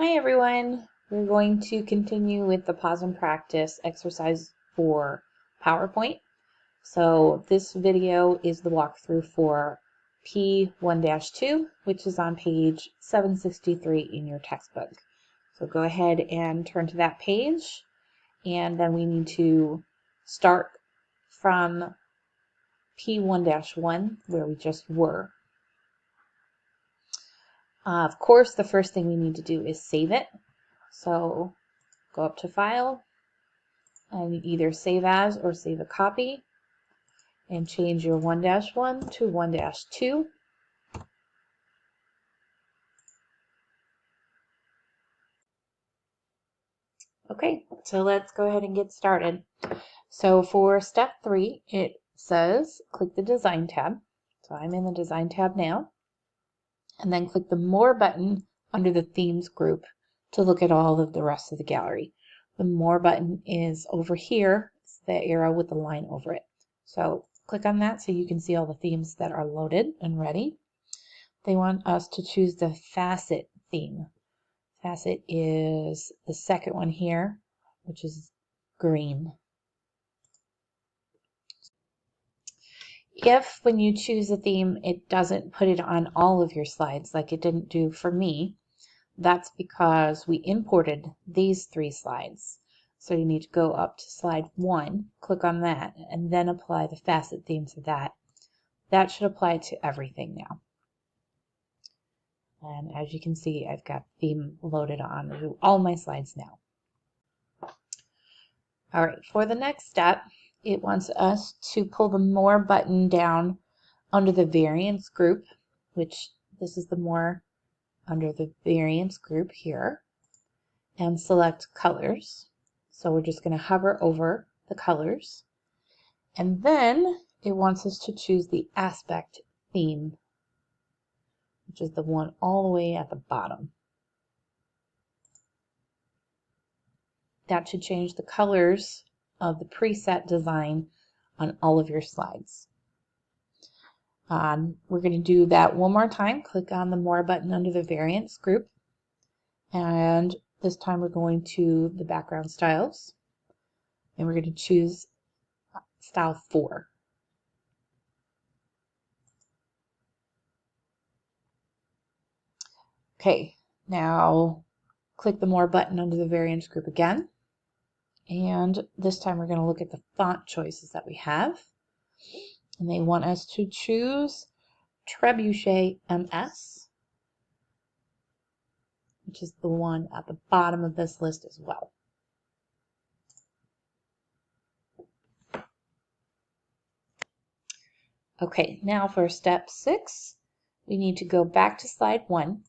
Hi everyone, we're going to continue with the pause and practice exercise for PowerPoint. So this video is the walkthrough for P1-2, which is on page 763 in your textbook. So go ahead and turn to that page, and then we need to start from P1-1 where we just were. Of course, the first thing we need to do is save it. So go up to File and either Save As or Save a Copy and change your 1-1 to 1-2. Okay, so let's go ahead and get started. So for step 3, it says click the Design tab. So I'm in the Design tab now. And then click the More button under the Themes group to look at all of the rest of the gallery. The More button is over here. It's the arrow with the line over it. So click on that so you can see all the themes that are loaded and ready. They want us to choose the Facet theme. Facet is the second one here, which is green. If when you choose a theme, it doesn't put it on all of your slides like it didn't do for me, that's because we imported these 3 slides. So you need to go up to slide 1, click on that, and then apply the facet theme to that. That should apply to everything now. And as you can see, I've got theme loaded on all my slides now. All right, for the next step, it wants us to pull the More button down under the Variance group, which this is the More under the Variance group here, and select Colors. So we're just going to hover over the colors. And then it wants us to choose the Aspect theme, which is the one all the way at the bottom. That should change the colors of the preset design on all of your slides. We're going to do that one more time. Click on the More button under the Variance group. And this time we're going to the Background Styles. And we're going to choose Style 4. Okay, now click the More button under the Variance group again. And this time we're going to look at the font choices that we have. And they want us to choose Trebuchet MS, which is the one at the bottom of this list as well. Okay, now for step 6, we need to go back to slide 1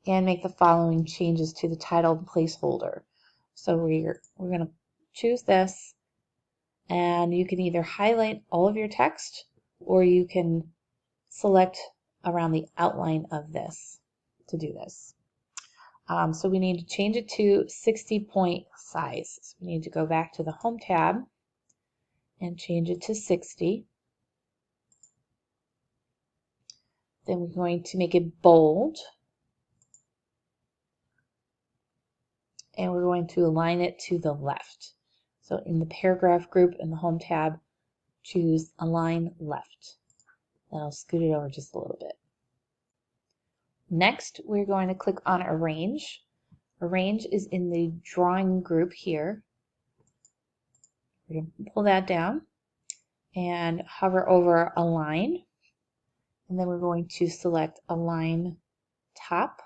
and make the following changes to the title placeholder. So we're going to choose this, and you can either highlight all of your text or you can select around the outline of this to do this. So we need to change it to 60-point size. So we need to go back to the Home tab and change it to 60. Then we're going to make it bold. And we're going to align it to the left. So in the paragraph group in the Home tab, choose Align Left. Then I'll scoot it over just a little bit. Next, we're going to click on Arrange. Arrange is in the Drawing group here. We're going to pull that down and hover over Align. And then we're going to select Align Top.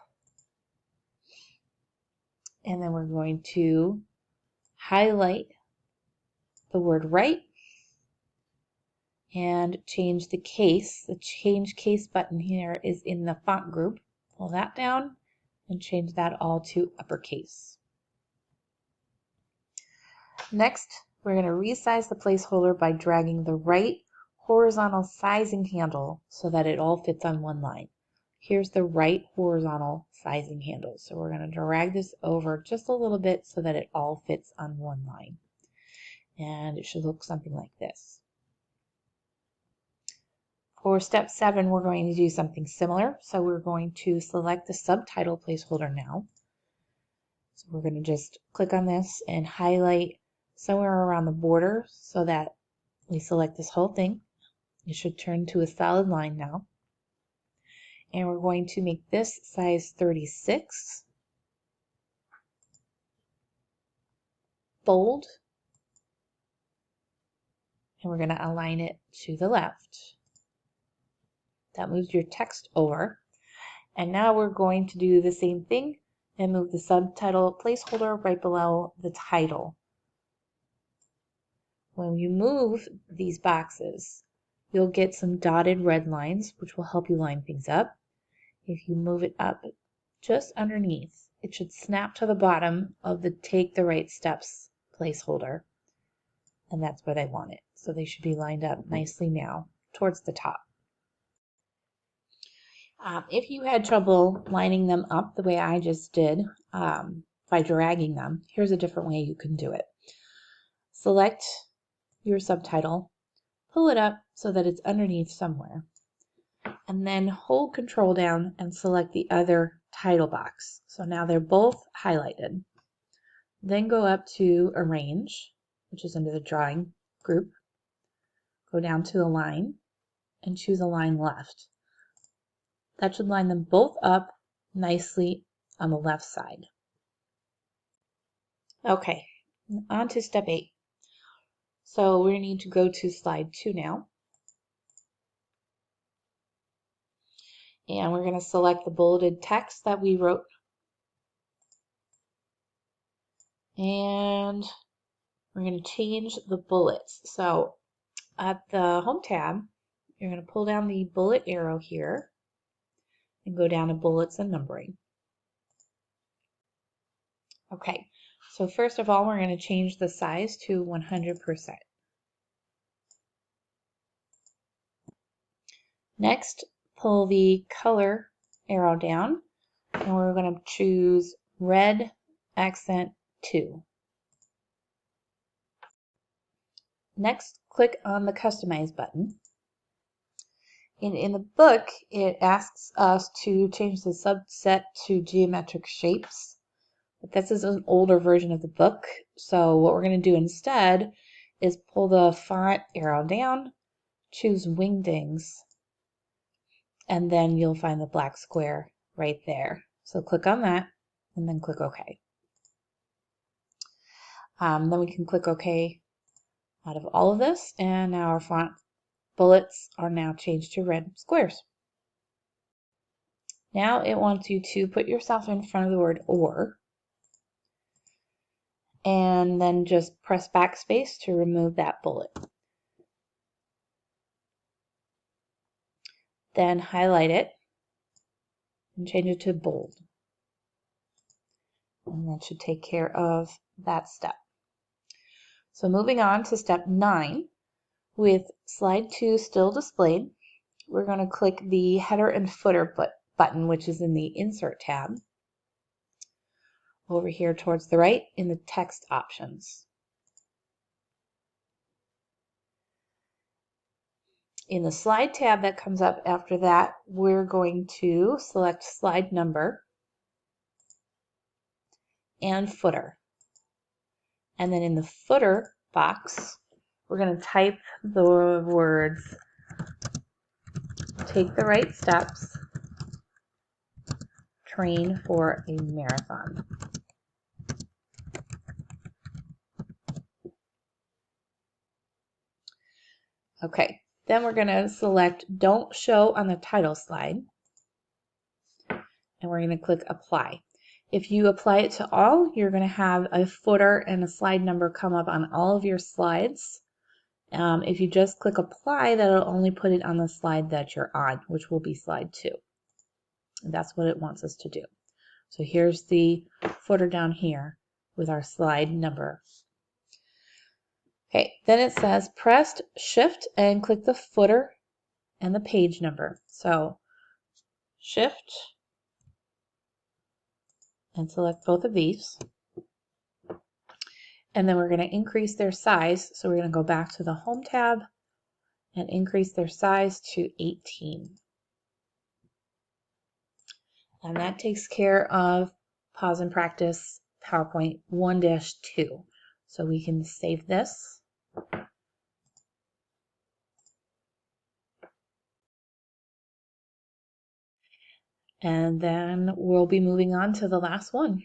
And then we're going to highlight the word Right and change the case. The Change Case button here is in the font group. Pull that down and change that all to uppercase. Next, we're going to resize the placeholder by dragging the right horizontal sizing handle so that it all fits on one line. Here's the right horizontal sizing handle. So we're going to drag this over just a little bit so that it all fits on one line. And it should look something like this. For step 7, we're going to do something similar. So we're going to select the subtitle placeholder now. So we're going to just click on this and highlight somewhere around the border so that we select this whole thing. It should turn to a solid line now. And we're going to make this size 36, bold, and we're going to align it to the left. That moves your text over. And now we're going to do the same thing and move the subtitle placeholder right below the title. When you move these boxes, you'll get some dotted red lines, which will help you line things up. If you move it up just underneath, it should snap to the bottom of the Take the Right Steps placeholder. And that's where they want it. So they should be lined up nicely now towards the top. If you had trouble lining them up the way I just did by dragging them, here's a different way you can do it. Select your subtitle, pull it up so that it's underneath somewhere, and then hold Control down and select the other title box. So now they're both highlighted. Then go up to Arrange, which is under the Drawing group. Go down to Align and choose Align Left. That should line them both up nicely on the left side. Okay, on to step 8. So we need to go to slide 2 now. And we're going to select the bulleted text that we wrote. And we're going to change the bullets. So at the Home tab, you're going to pull down the bullet arrow here and go down to Bullets and Numbering. Okay, so first of all, we're going to change the size to 100%. Next, pull the color arrow down, and we're going to choose Red Accent 2. Next, click on the Customize button. In the book, it asks us to change the subset to geometric shapes. But this is an older version of the book, so what we're going to do instead is pull the font arrow down, choose Wingdings, and then you'll find the black square right there. So click on that, and then click OK. Then we can click OK out of all of this, and now our font bullets are now changed to red squares. Now it wants you to put yourself in front of the word or, and then just press backspace to remove that bullet. Then highlight it and change it to bold. And that should take care of that step. So moving on to step 9, with slide 2 still displayed, we're going to click the header and footer button, which is in the Insert tab, over here towards the right in the text options. In the slide tab that comes up after that, we're going to select slide number and footer. And then in the footer box, we're going to type the words, "Take the right steps, train for a marathon." Okay, then we're going to select Don't Show on the title slide, and we're going to click Apply. If you apply it to all, you're going to have a footer and a slide number come up on all of your slides. If you just click Apply, that'll only put it on the slide that you're on, which will be slide 2. And that's what it wants us to do. So here's the footer down here with our slide number. Okay, then it says press Shift and click the footer and the page number. So Shift and select both of these. And then we're going to increase their size. So we're going to go back to the Home tab and increase their size to 18. And that takes care of Pause and Practice PowerPoint 1-2. So we can save this. And then we'll be moving on to the last one.